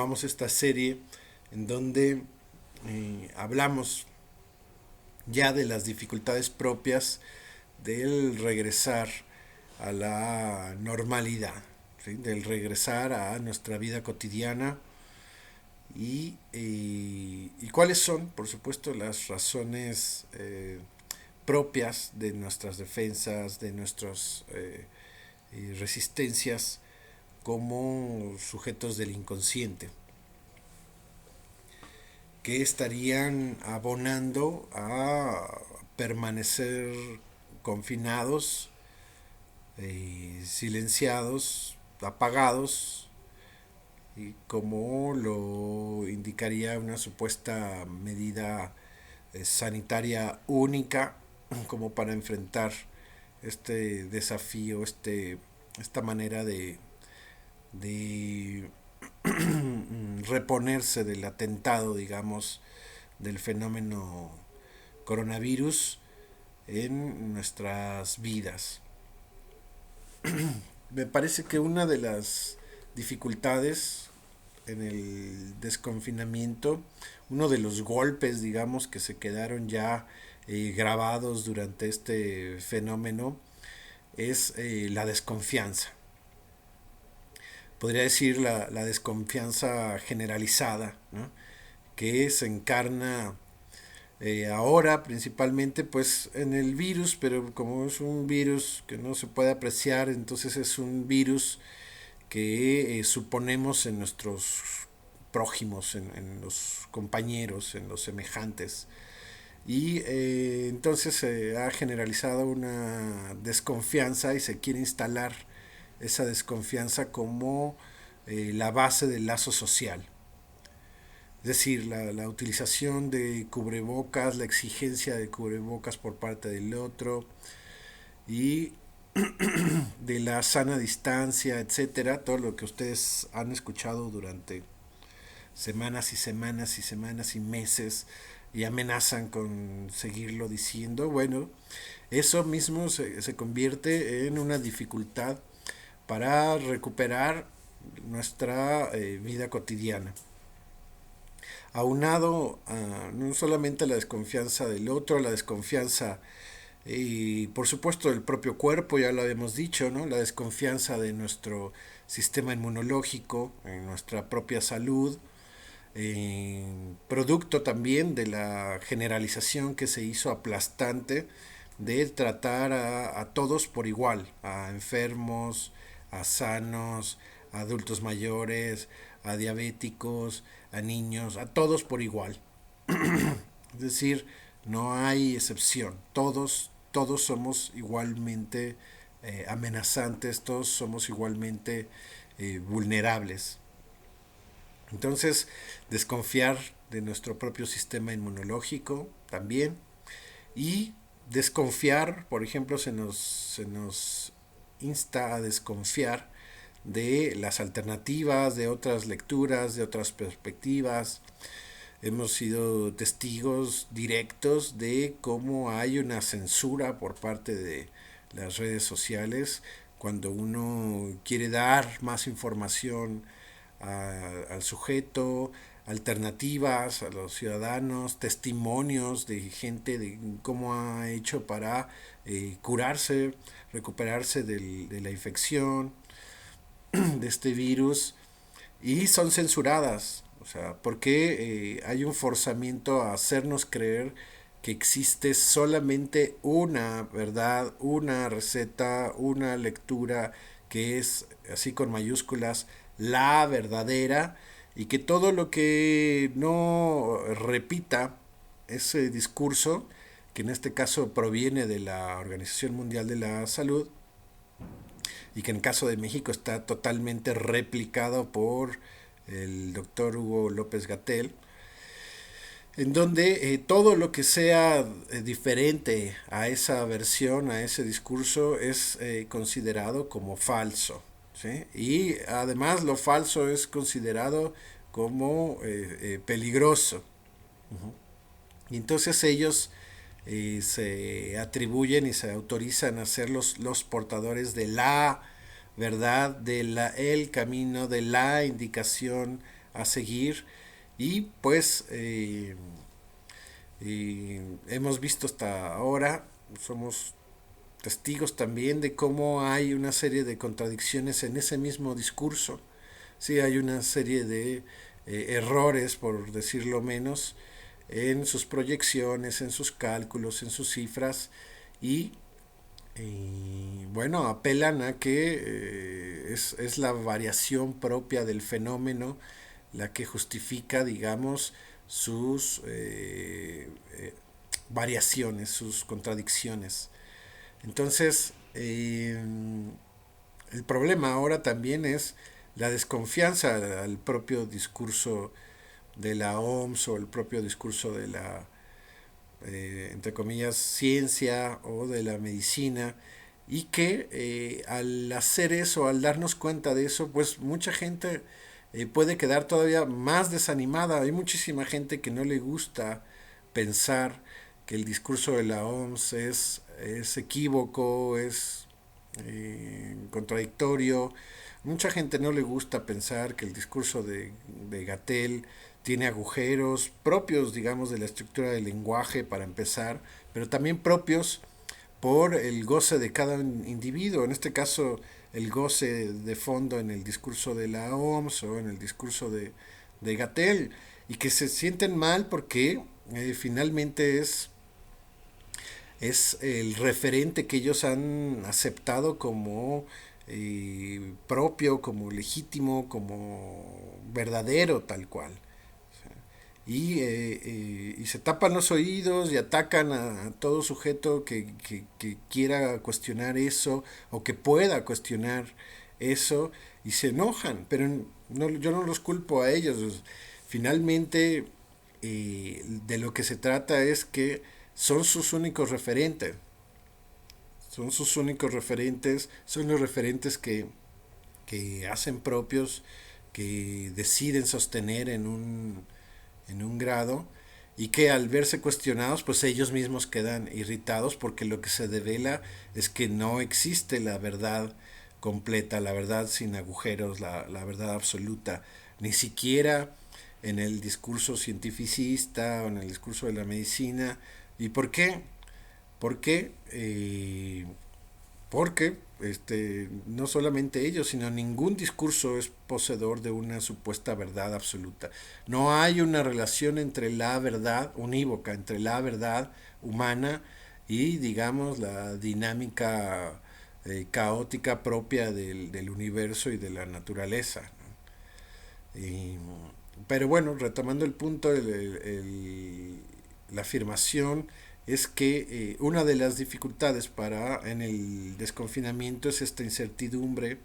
retomamos esta serie en donde hablamos ya de las dificultades propias del regresar a la normalidad, ¿sí? Del regresar a nuestra vida cotidiana y cuáles son, por supuesto, las razones propias de nuestras defensas, de nuestras resistencias como sujetos del inconsciente, que estarían abonando a permanecer confinados, silenciados, apagados, y como lo indicaría una supuesta medida sanitaria única como para enfrentar este desafío, esta manera de reponerse del atentado, digamos, del fenómeno coronavirus en nuestras vidas. Me parece que una de las dificultades en el desconfinamiento, uno de los golpes, digamos, que se quedaron ya grabados durante este fenómeno, es la desconfianza. Podría decir la desconfianza generalizada, ¿no? Que se encarna ahora principalmente pues en el virus, pero como es un virus que no se puede apreciar, entonces es un virus que suponemos en nuestros prójimos, en los compañeros, en los semejantes. Y entonces se ha generalizado una desconfianza y se quiere instalar esa desconfianza como la base del lazo social. Es decir, la utilización de cubrebocas, la exigencia de cubrebocas por parte del otro y de la sana distancia, etcétera, todo lo que ustedes han escuchado durante semanas y semanas y semanas y meses y amenazan con seguirlo diciendo. Bueno, eso mismo se convierte en una dificultad para recuperar nuestra vida cotidiana. Aunado a no solamente la desconfianza del otro, la desconfianza y por supuesto del propio cuerpo, ya lo habíamos dicho, ¿no? La desconfianza de nuestro sistema inmunológico, en nuestra propia salud, producto también de la generalización que se hizo aplastante de tratar a todos por igual, a enfermos, a sanos, a adultos mayores, a diabéticos, a niños, a todos por igual. Es decir, no hay excepción, todos somos igualmente amenazantes, todos somos igualmente vulnerables. Entonces, desconfiar de nuestro propio sistema inmunológico también. Y desconfiar, por ejemplo, se nos insta a desconfiar de las alternativas, de otras lecturas, de otras perspectivas. Hemos sido testigos directos de cómo hay una censura por parte de las redes sociales cuando uno quiere dar más información al sujeto, alternativas a los ciudadanos, testimonios de gente de cómo ha hecho para curarse, recuperarse de la infección, de este virus, y son censuradas. O sea, porque hay un forzamiento a hacernos creer que existe solamente una verdad, una receta, una lectura que es, así con mayúsculas, la verdadera, y que todo lo que no repita ese discurso, que en este caso proviene de la Organización Mundial de la Salud, y que en el caso de México está totalmente replicado por el doctor Hugo López Gatel, en donde todo lo que sea diferente a esa versión, a ese discurso, es considerado como falso. ¿Sí? Y además lo falso es considerado como peligroso. Uh-huh. Y entonces ellos se atribuyen y se autorizan a ser los portadores de la verdad, de el camino, de la indicación a seguir y pues hemos visto hasta ahora, somos testigos también de cómo hay una serie de contradicciones en ese mismo discurso. Sí, hay una serie de errores, por decirlo menos, en sus proyecciones, en sus cálculos, en sus cifras y bueno, apelan a que es la variación propia del fenómeno la que justifica, digamos, sus variaciones, sus contradicciones. Entonces, el problema ahora también es la desconfianza al propio discurso de la OMS o el propio discurso de la, entre comillas, ciencia o de la medicina, y que al hacer eso, al darnos cuenta de eso, pues mucha gente puede quedar todavía más desanimada. Hay muchísima gente que no le gusta pensar que el discurso de la OMS es equívoco, es contradictorio. Mucha gente no le gusta pensar que el discurso de Gatell tiene agujeros propios, digamos, de la estructura del lenguaje para empezar, pero también propios por el goce de cada individuo. En este caso, el goce de fondo en el discurso de la OMS o en el discurso de Gatell, y que se sienten mal porque finalmente es el referente que ellos han aceptado como propio, como legítimo, como verdadero, tal cual. Y se tapan los oídos y atacan a todo sujeto que quiera cuestionar eso o que pueda cuestionar eso y se enojan, pero no, yo no los culpo a ellos. Finalmente, de lo que se trata es que son sus únicos referentes. Son sus únicos referentes, son los referentes que hacen propios, que deciden sostener en un grado y que al verse cuestionados, pues ellos mismos quedan irritados porque lo que se devela es que no existe la verdad completa, la verdad sin agujeros, la verdad absoluta, ni siquiera en el discurso cientificista o en el discurso de la medicina. ¿Y por qué? Porque porque no solamente ellos, sino ningún discurso es poseedor de una supuesta verdad absoluta. No hay una relación entre la verdad unívoca, entre la verdad humana y, digamos, la dinámica caótica propia del universo y de la naturaleza, ¿no? Pero bueno, retomando el punto, la afirmación es que una de las dificultades para en el desconfinamiento es esta incertidumbre,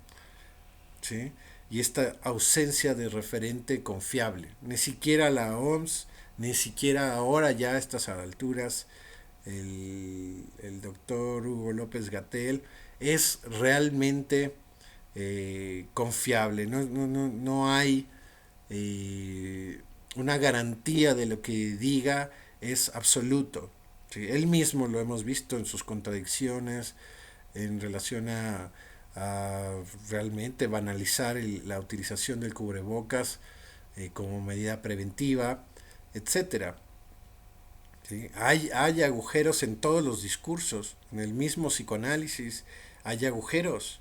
¿sí? Y esta ausencia de referente confiable. Ni siquiera la OMS, ni siquiera ahora ya a estas alturas, el doctor Hugo López Gatell es realmente confiable. No hay una garantía de lo que diga es absoluto. Sí, él mismo lo hemos visto en sus contradicciones en relación a realmente banalizar la utilización del cubrebocas como medida preventiva, etcétera. ¿Sí? Hay agujeros en todos los discursos, en el mismo psicoanálisis hay agujeros,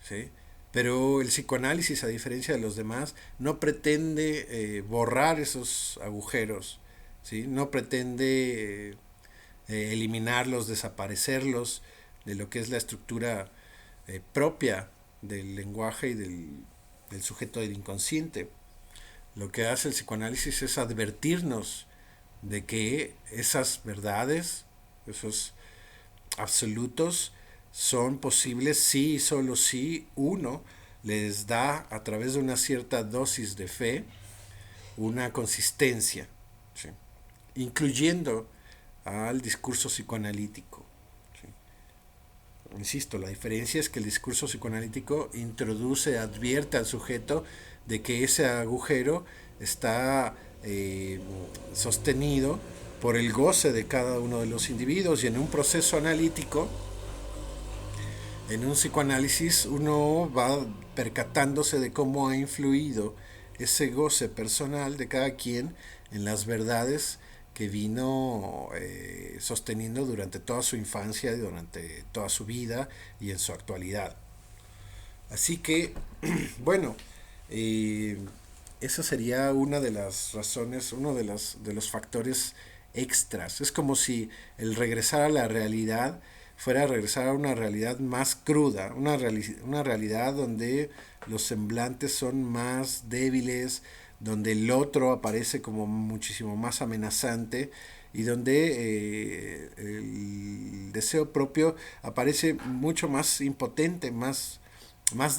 ¿sí? Pero el psicoanálisis, a diferencia de los demás, no pretende borrar esos agujeros, ¿sí? No pretende eliminarlos, desaparecerlos de lo que es la estructura propia del lenguaje y del sujeto del inconsciente. Lo que hace el psicoanálisis es advertirnos de que esas verdades, esos absolutos, son posibles si y solo si uno les da a través de una cierta dosis de fe una consistencia, ¿sí? Incluyendo al discurso psicoanalítico. ¿Sí? Insisto, la diferencia es que el discurso psicoanalítico introduce, advierte al sujeto de que ese agujero está sostenido por el goce de cada uno de los individuos, y en un proceso analítico, en un psicoanálisis, uno va percatándose de cómo ha influido ese goce personal de cada quien en las verdades que vino sosteniendo durante toda su infancia y durante toda su vida y en su actualidad. Así que, bueno, eh, esa sería una de las razones, uno de los factores extras. Es como si el regresar a la realidad fuera a regresar a una realidad más cruda, una realidad donde los semblantes son más débiles, donde el otro aparece como muchísimo más amenazante y donde el deseo propio aparece mucho más impotente, más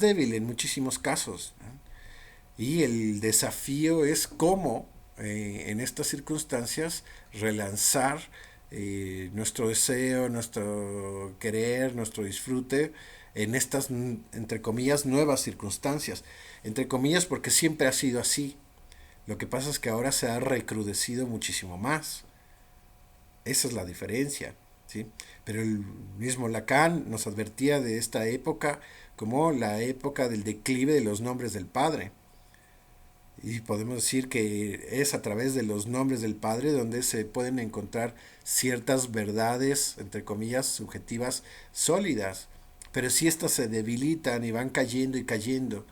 débil en muchísimos casos. Y el desafío es cómo en estas circunstancias relanzar nuestro deseo, nuestro querer, nuestro disfrute en estas, entre comillas, nuevas circunstancias. Entre comillas porque siempre ha sido así. Lo que pasa es que ahora se ha recrudecido muchísimo más. Esa es la diferencia. ¿Sí? Pero el mismo Lacan nos advertía de esta época como la época del declive de los nombres del Padre. Y podemos decir que es a través de los nombres del Padre donde se pueden encontrar ciertas verdades, entre comillas, subjetivas sólidas. Pero si estas se debilitan y van cayendo y cayendo,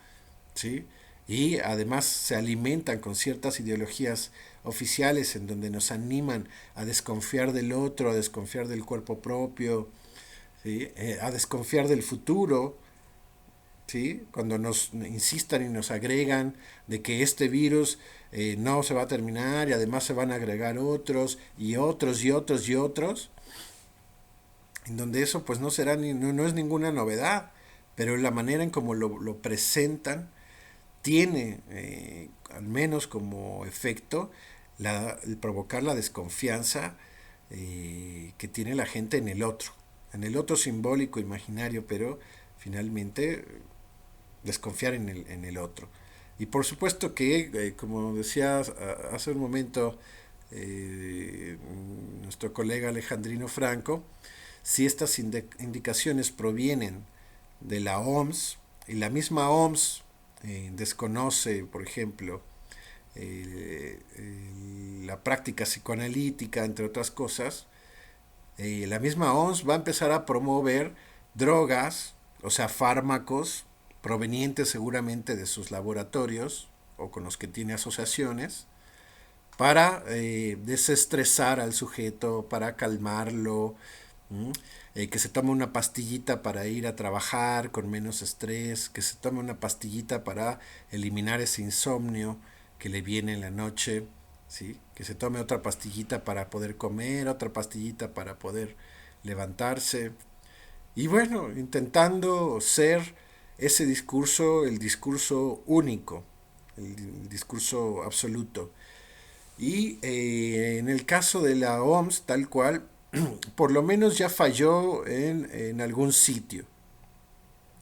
¿sí? Y además se alimentan con ciertas ideologías oficiales en donde nos animan a desconfiar del otro, a desconfiar del cuerpo propio, ¿sí? A desconfiar del futuro, ¿sí? Cuando nos insistan y nos agregan de que este virus no se va a terminar y además se van a agregar otros y otros y otros y otros, en donde eso pues no será no es ninguna novedad, pero la manera en como lo presentan tiene al menos como efecto el provocar la desconfianza que tiene la gente en el otro simbólico, imaginario, pero finalmente desconfiar en el otro. Y por supuesto que, como decía hace un momento nuestro colega Alejandrino Franco, si estas indicaciones provienen de la OMS, y la misma OMS desconoce, por ejemplo, la práctica psicoanalítica, entre otras cosas, la misma OMS va a empezar a promover drogas, o sea, fármacos provenientes seguramente de sus laboratorios o con los que tiene asociaciones, para desestresar al sujeto, para calmarlo, que se tome una pastillita para ir a trabajar con menos estrés, que se tome una pastillita para eliminar ese insomnio que le viene en la noche, ¿sí? Que se tome otra pastillita para poder comer, otra pastillita para poder levantarse. Y bueno, intentando ser ese discurso, el discurso único, el discurso absoluto. Y en el caso de la OMS, tal cual, por lo menos ya falló en algún sitio.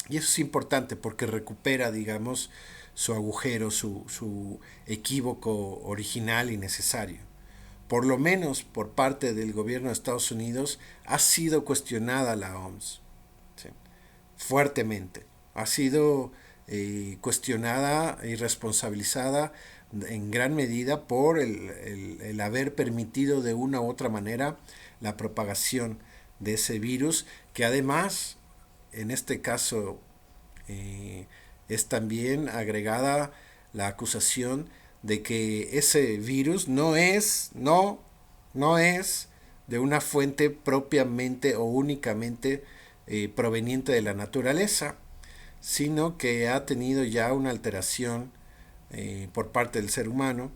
Y eso es importante porque recupera, digamos, su agujero, su equívoco original y necesario. Por lo menos por parte del gobierno de Estados Unidos ha sido cuestionada la OMS, ¿sí? Fuertemente. Ha sido cuestionada y responsabilizada en gran medida por el haber permitido de una u otra manera la propagación de ese virus, que además, en este caso, es también agregada la acusación de que ese virus no es de una fuente propiamente o únicamente proveniente de la naturaleza, sino que ha tenido ya una alteración por parte del ser humano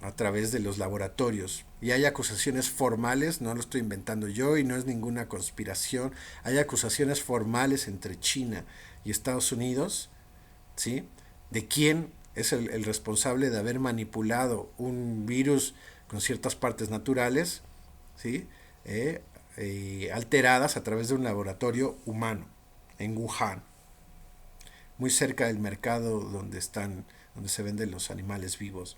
a través de los laboratorios. Y hay acusaciones formales, no lo estoy inventando yo y no es ninguna conspiración, hay acusaciones formales entre China y Estados Unidos, ¿sí? De quién es el responsable de haber manipulado un virus con ciertas partes naturales, ¿sí? Alteradas a través de un laboratorio humano en Wuhan, muy cerca del mercado donde se venden los animales vivos.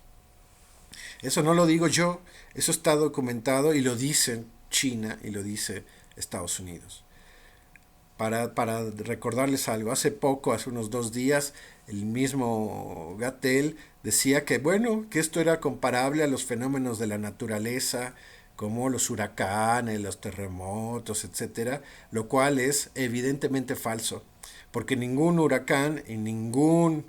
Eso no lo digo yo, eso está documentado y lo dicen China y lo dice Estados Unidos. para recordarles algo, hace unos 2 días, el mismo Gatell decía que, bueno, que esto era comparable a los fenómenos de la naturaleza, como los huracanes, los terremotos, etcétera, lo cual es evidentemente falso, porque ningún huracán y ningún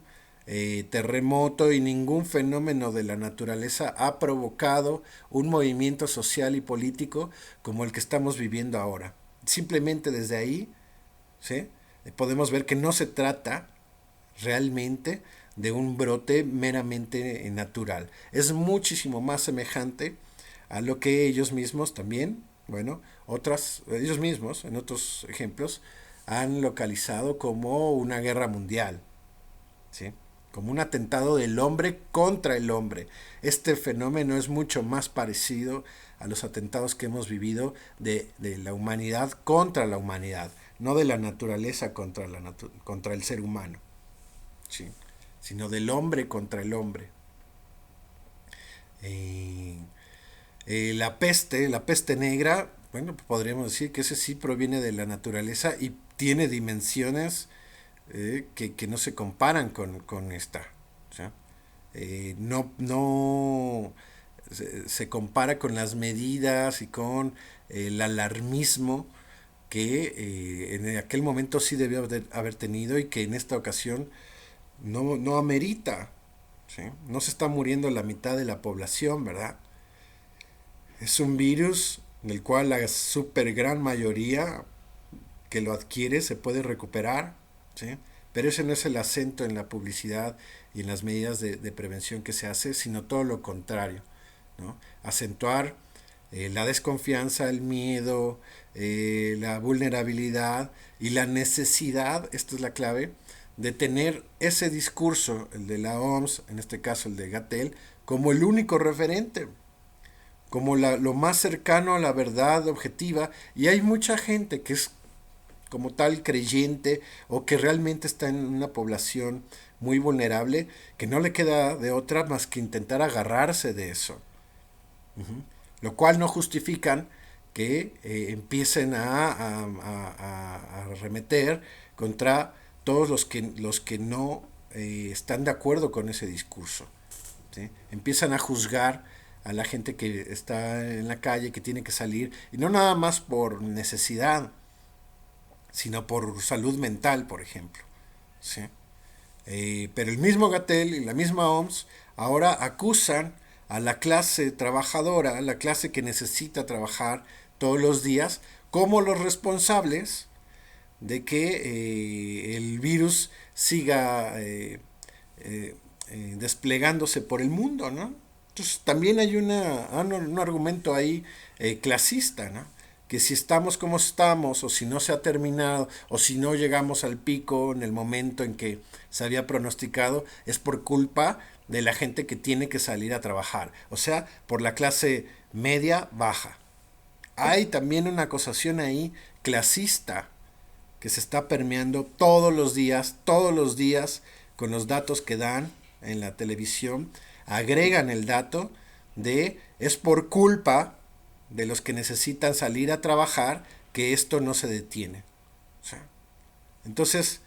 terremoto y ningún fenómeno de la naturaleza ha provocado un movimiento social y político como el que estamos viviendo ahora. Simplemente desde ahí, ¿sí? Podemos ver que no se trata realmente de un brote meramente natural. Es muchísimo más semejante a lo que ellos mismos también, bueno, ellos mismos, en otros ejemplos, han localizado como una guerra mundial, ¿sí? Como un atentado del hombre contra el hombre. Este fenómeno es mucho más parecido a los atentados que hemos vivido de la humanidad contra la humanidad, no de la naturaleza contra el ser humano, ¿sí? Sino del hombre contra el hombre. Eh, la peste negra, bueno, podríamos decir que ese sí proviene de la naturaleza y tiene dimensiones que no se comparan con esta. ¿Sí? No se compara con las medidas y con el alarmismo que en aquel momento sí debió haber tenido y que en esta ocasión no amerita. ¿Sí? No se está muriendo la mitad de la población, ¿verdad? Es un virus del cual la super gran mayoría que lo adquiere se puede recuperar, ¿sí? Pero ese no es el acento en la publicidad y en las medidas de prevención que se hace, sino todo lo contrario, ¿no? Acentuar la desconfianza, el miedo, la vulnerabilidad y la necesidad, esta es la clave, de tener ese discurso, el de la OMS, en este caso el de Gatell, como el único referente, como lo más cercano a la verdad objetiva, y hay mucha gente que es como tal creyente o que realmente está en una población muy vulnerable, que no le queda de otra más que intentar agarrarse de eso. Uh-huh. Lo cual no justifican que empiecen a arremeter contra todos los que no están de acuerdo con ese discurso. ¿Sí? Empiezan a juzgar a la gente que está en la calle, que tiene que salir, y no nada más por necesidad, sino por salud mental, por ejemplo. ¿Sí? Pero el mismo Gatell y la misma OMS ahora acusan a la clase trabajadora, a la clase que necesita trabajar todos los días, como los responsables de que el virus siga desplegándose por el mundo, ¿no? Entonces también hay un argumento ahí clasista, ¿no? Que si estamos como estamos, o si no se ha terminado, o si no llegamos al pico en el momento en que se había pronosticado, es por culpa de la gente que tiene que salir a trabajar, o sea, por la clase media baja. Hay también una acusación ahí clasista que se está permeando todos los días, con los datos que dan en la televisión, agregan el dato de es por culpa de los que necesitan salir a trabajar que esto no se detiene. O sea, entonces,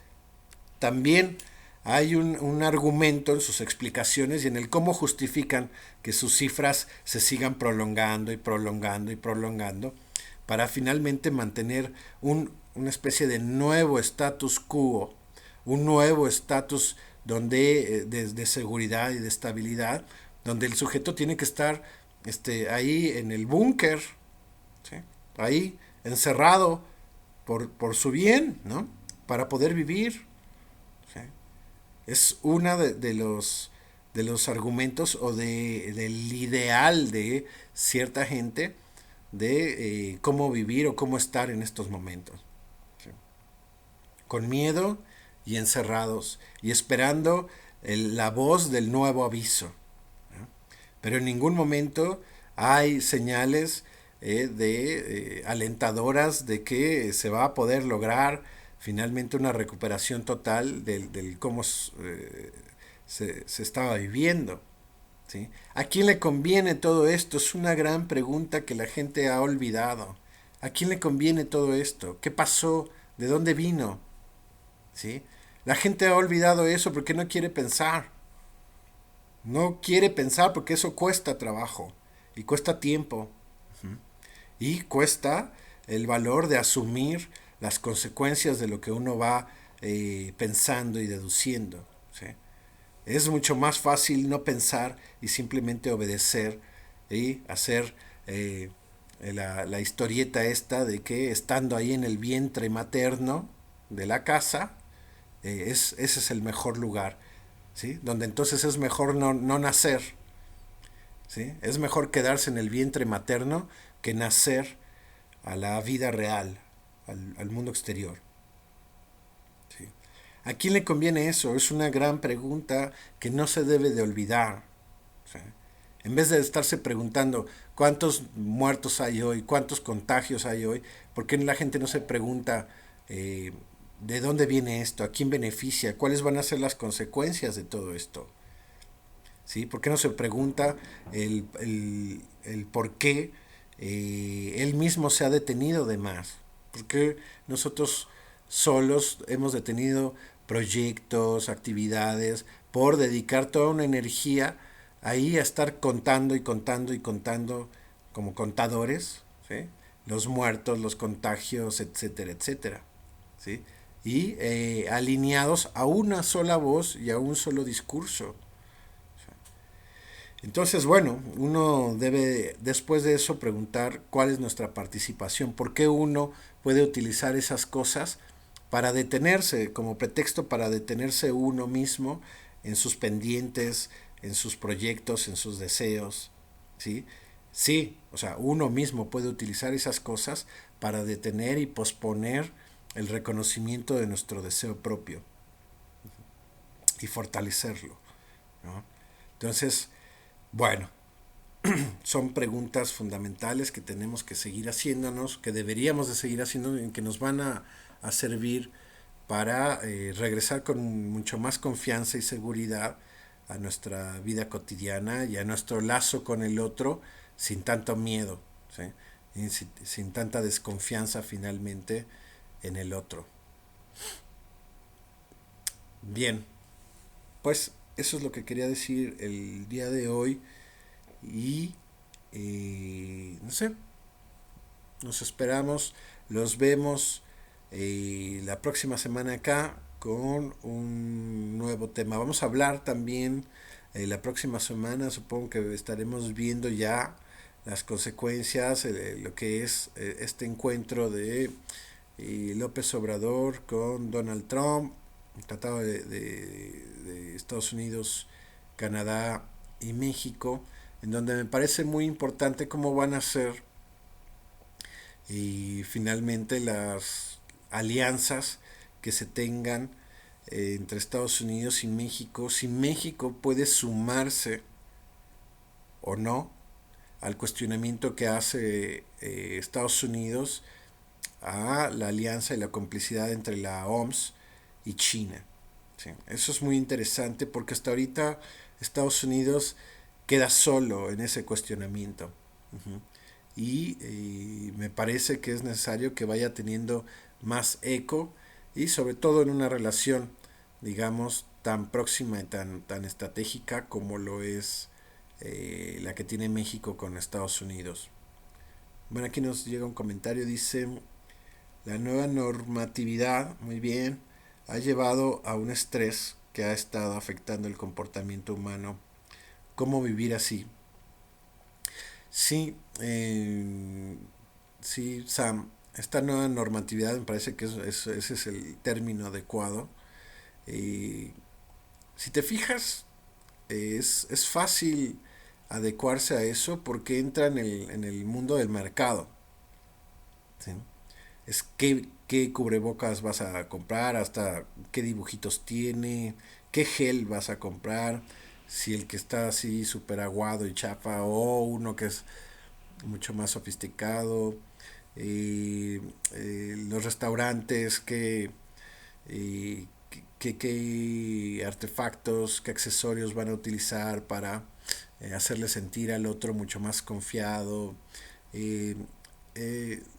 también hay un argumento en sus explicaciones y en el cómo justifican que sus cifras se sigan prolongando y prolongando y prolongando para finalmente mantener una especie de nuevo status quo, un nuevo estatus de seguridad y de estabilidad, donde el sujeto tiene que estar ahí en el búnker, ¿sí? Ahí encerrado por su bien, ¿no? Para poder vivir. ¿Sí? Es una de los argumentos o del ideal de cierta gente de cómo vivir o cómo estar en estos momentos. ¿Sí? Con miedo y encerrados y esperando la voz del nuevo aviso. ¿No? Pero en ningún momento hay señales alentadoras de que se va a poder lograr finalmente una recuperación total del cómo se estaba viviendo. ¿Sí? ¿A quién le conviene todo esto? Es una gran pregunta que la gente ha olvidado. ¿A quién le conviene todo esto? ¿Qué pasó ¿De dónde vino? ¿Sí? La gente ha olvidado eso porque no quiere pensar. No quiere pensar porque eso cuesta trabajo y cuesta tiempo y cuesta el valor de asumir las consecuencias de lo que uno va pensando y deduciendo. ¿Sí? Es mucho más fácil no pensar y simplemente obedecer y hacer la historieta esta de que estando ahí en el vientre materno de la casa, ese es el mejor lugar, ¿sí? Donde entonces es mejor no nacer, ¿sí? Es mejor quedarse en el vientre materno que nacer a la vida real, al mundo exterior. ¿Sí? ¿A quién le conviene eso? Es una gran pregunta que no se debe de olvidar. ¿Sí? En vez de estarse preguntando cuántos muertos hay hoy, cuántos contagios hay hoy, ¿por qué la gente no se pregunta eh, de dónde viene esto, a quién beneficia, cuáles van a ser las consecuencias de todo esto? ¿Sí? ¿Por qué no se pregunta el por qué él mismo se ha detenido de más? ¿Por qué nosotros solos hemos detenido proyectos, actividades, por dedicar toda una energía ahí a estar contando y contando y contando como contadores, ¿sí? Los muertos, los contagios, etcétera, etcétera? ¿Sí? Y alineados a una sola voz y a un solo discurso. Entonces, bueno, uno debe después de eso preguntar cuál es nuestra participación, por qué uno puede utilizar esas cosas para detenerse, como pretexto para detenerse uno mismo en sus pendientes, en sus proyectos, en sus deseos, ¿sí? Sí, o sea, uno mismo puede utilizar esas cosas para detener y posponer el reconocimiento de nuestro deseo propio y fortalecerlo, ¿no? Entonces, bueno, son preguntas fundamentales que tenemos que seguir haciéndonos, que deberíamos de seguir haciendo, en que nos van a servir para regresar con mucho más confianza y seguridad a nuestra vida cotidiana y a nuestro lazo con el otro sin tanto miedo, ¿sí? Y sin tanta desconfianza finalmente en el otro. Bien, pues eso es lo que quería decir el día de hoy y no sé, nos esperamos, los vemos la próxima semana acá con un nuevo tema. Vamos a hablar también la próxima semana, supongo que estaremos viendo ya las consecuencias, lo que es este encuentro de López Obrador con Donald Trump, el Tratado de Estados Unidos, Canadá y México, en donde me parece muy importante cómo van a ser y finalmente las alianzas que se tengan entre Estados Unidos y México, si México puede sumarse o no al cuestionamiento que hace Estados Unidos a la alianza y la complicidad entre la OMS y China. Sí, eso es muy interesante porque hasta ahorita Estados Unidos queda solo en ese cuestionamiento. Uh-huh. Y me parece que es necesario que vaya teniendo más eco y sobre todo en una relación, digamos, tan próxima y tan estratégica como lo es la que tiene México con Estados Unidos. Bueno, aquí nos llega un comentario, dice, la nueva normatividad, muy bien, ha llevado a un estrés que ha estado afectando el comportamiento humano. ¿Cómo vivir así? Sí, sí, Sam, esta nueva normatividad me parece que ese es el término adecuado. Eh, si te fijas, es fácil adecuarse a eso porque entra en el mundo del mercado. ¿Sí? Es qué cubrebocas vas a comprar, hasta qué dibujitos tiene, qué gel vas a comprar, si el que está así súper aguado y chafa o uno que es mucho más sofisticado, los restaurantes, qué artefactos, qué accesorios van a utilizar para hacerle sentir al otro mucho más confiado. Eh,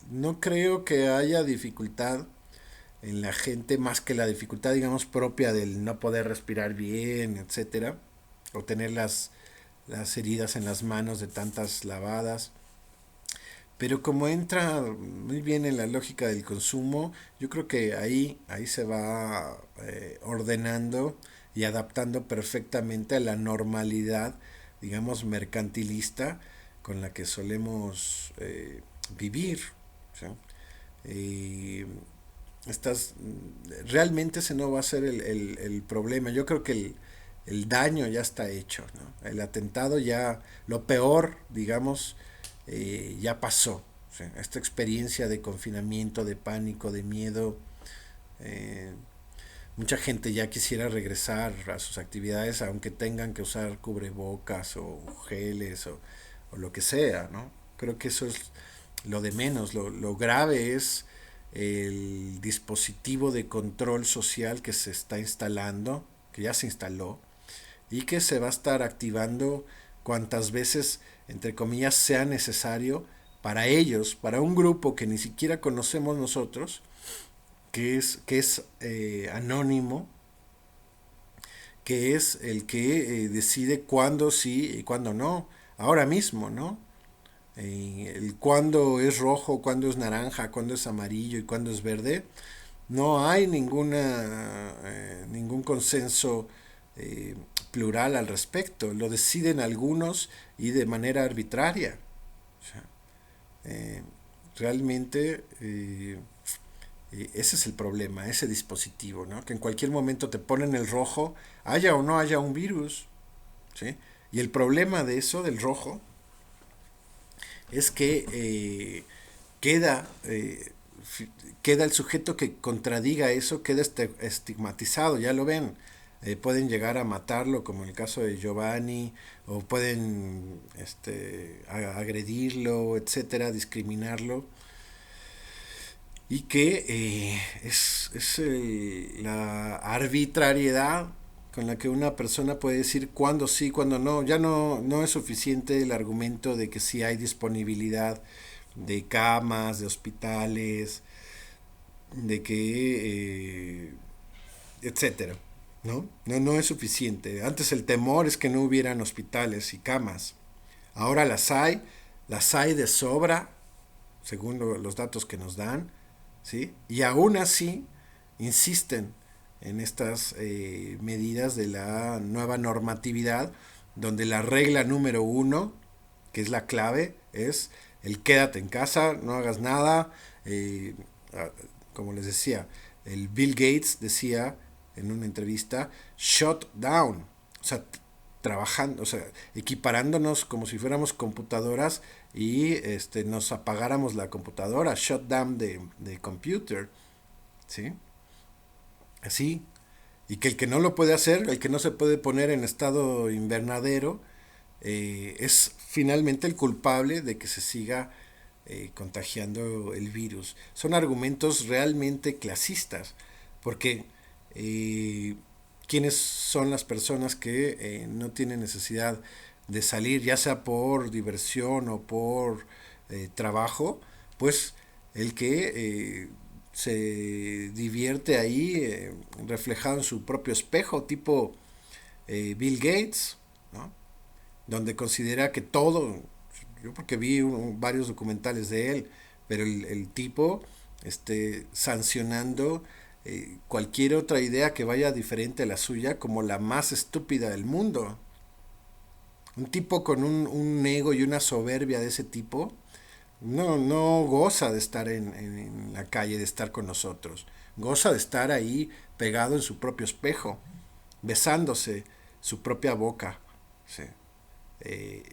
no creo que haya dificultad en la gente más que la dificultad, digamos, propia del no poder respirar bien, etcétera, o tener las heridas en las manos de tantas lavadas. Pero como entra muy bien en la lógica del consumo, yo creo que ahí se va ordenando y adaptando perfectamente a la normalidad, digamos, mercantilista con la que solemos vivir. ¿Sí? Y realmente ese no va a ser el problema. Yo creo que el daño ya está hecho, ¿no? El atentado ya, lo peor, digamos, ya pasó. O sea, esta experiencia de confinamiento, de pánico, de miedo, eh, mucha gente ya quisiera regresar a sus actividades aunque tengan que usar cubrebocas o geles o lo que sea, ¿no? Creo que eso es lo de menos. Lo grave es el dispositivo de control social que se está instalando, que ya se instaló, y que se va a estar activando cuantas veces, entre comillas, sea necesario para ellos, para un grupo que ni siquiera conocemos nosotros, que es anónimo, que es el que decide cuándo sí y cuándo no, ahora mismo, ¿no? El cuándo es rojo, cuándo es naranja, cuándo es amarillo y cuándo es verde, no hay ningún consenso eh, plural al respecto. Lo deciden algunos y de manera arbitraria. O sea, eh, realmente ese es el problema, ese dispositivo, ¿no? Que en cualquier momento te ponen el rojo, haya o no haya un virus. ¿Sí? Y el problema de eso, del rojo, es que queda, queda el sujeto que contradiga eso, queda estigmatizado, ya lo ven. Pueden llegar a matarlo, como en el caso de Giovanni, o pueden agredirlo, etcétera, discriminarlo. Y que la arbitrariedad con la que una persona puede decir cuándo sí, cuándo no. Ya no es suficiente el argumento de que sí hay disponibilidad de camas, de hospitales, de que, etcétera. No es suficiente. Antes el temor es que no hubieran hospitales y camas. Ahora las hay de sobra, según los datos que nos dan, ¿sí? Y aún así insisten en estas medidas de la nueva normatividad, donde la regla número uno, que es la clave, es el quédate en casa, no hagas nada. eh, Como les decía, el Bill Gates decía en una entrevista, shut down, o sea, trabajando, o sea, equiparándonos como si fuéramos computadoras y nos apagáramos la computadora, shut down de computer, ¿sí? Así. Y que el que no lo puede hacer, el que no se puede poner en estado invernadero, es finalmente el culpable de que se siga contagiando el virus. Son argumentos realmente clasistas, porque eh, ¿quiénes son las personas que no tienen necesidad de salir, ya sea por diversión o por trabajo? Pues el que se divierte ahí reflejado en su propio espejo, tipo Bill Gates, ¿no? Donde considera que todo, yo porque vi varios documentales de él, pero el tipo sancionando cualquier otra idea que vaya diferente a la suya como la más estúpida del mundo. Un tipo con un ego y una soberbia de ese tipo no goza de estar en la calle, de estar con nosotros. Goza de estar ahí pegado en su propio espejo, besándose su propia boca. ¿Sí?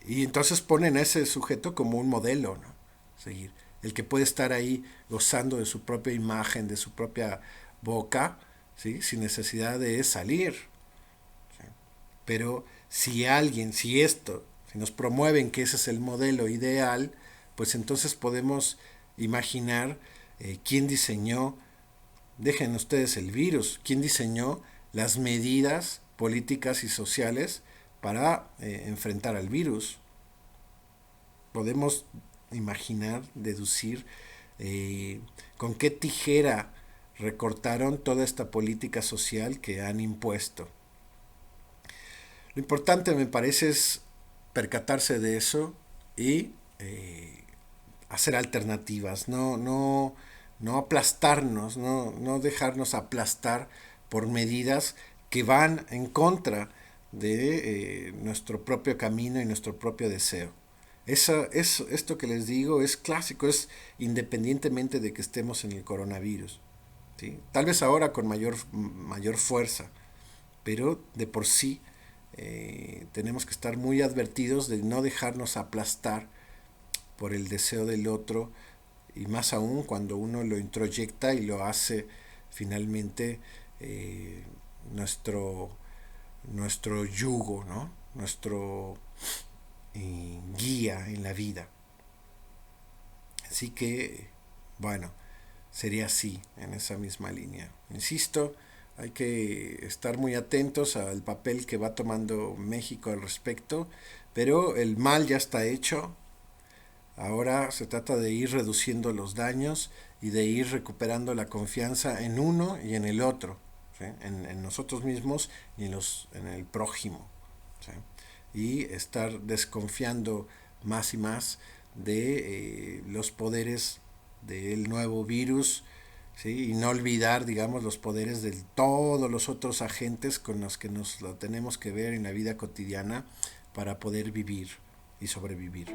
Y entonces ponen a ese sujeto como un modelo, ¿no? Seguir. El que puede estar ahí gozando de su propia imagen, de su propia boca, ¿sí? Sin necesidad de salir. ¿Sí? Pero si nos promueven que ese es el modelo ideal, pues entonces podemos imaginar quién diseñó, dejen ustedes el virus, quién diseñó las medidas políticas y sociales para enfrentar al virus. Podemos imaginar, deducir con qué tijera recortaron toda esta política social que han impuesto. Lo importante me parece es percatarse de eso y hacer alternativas, no aplastarnos, no dejarnos aplastar por medidas que van en contra de nuestro propio camino y nuestro propio deseo. Esto que les digo es clásico, es independientemente de que estemos en el coronavirus. ¿Sí? Tal vez ahora con mayor fuerza, pero de por sí tenemos que estar muy advertidos de no dejarnos aplastar por el deseo del otro, y más aún cuando uno lo introyecta y lo hace finalmente nuestro, nuestro yugo, ¿no? Nuestro guía en la vida. Así que, bueno, sería así, en esa misma línea. Insisto, hay que estar muy atentos al papel que va tomando México al respecto, pero el mal ya está hecho. Ahora se trata de ir reduciendo los daños y de ir recuperando la confianza en uno y en el otro, ¿sí? En nosotros mismos y en el prójimo, ¿sí? Y estar desconfiando más y más de los poderes del nuevo virus, ¿sí? Y no olvidar, digamos, los poderes de todos los otros agentes con los que nos lo tenemos que ver en la vida cotidiana para poder vivir y sobrevivir.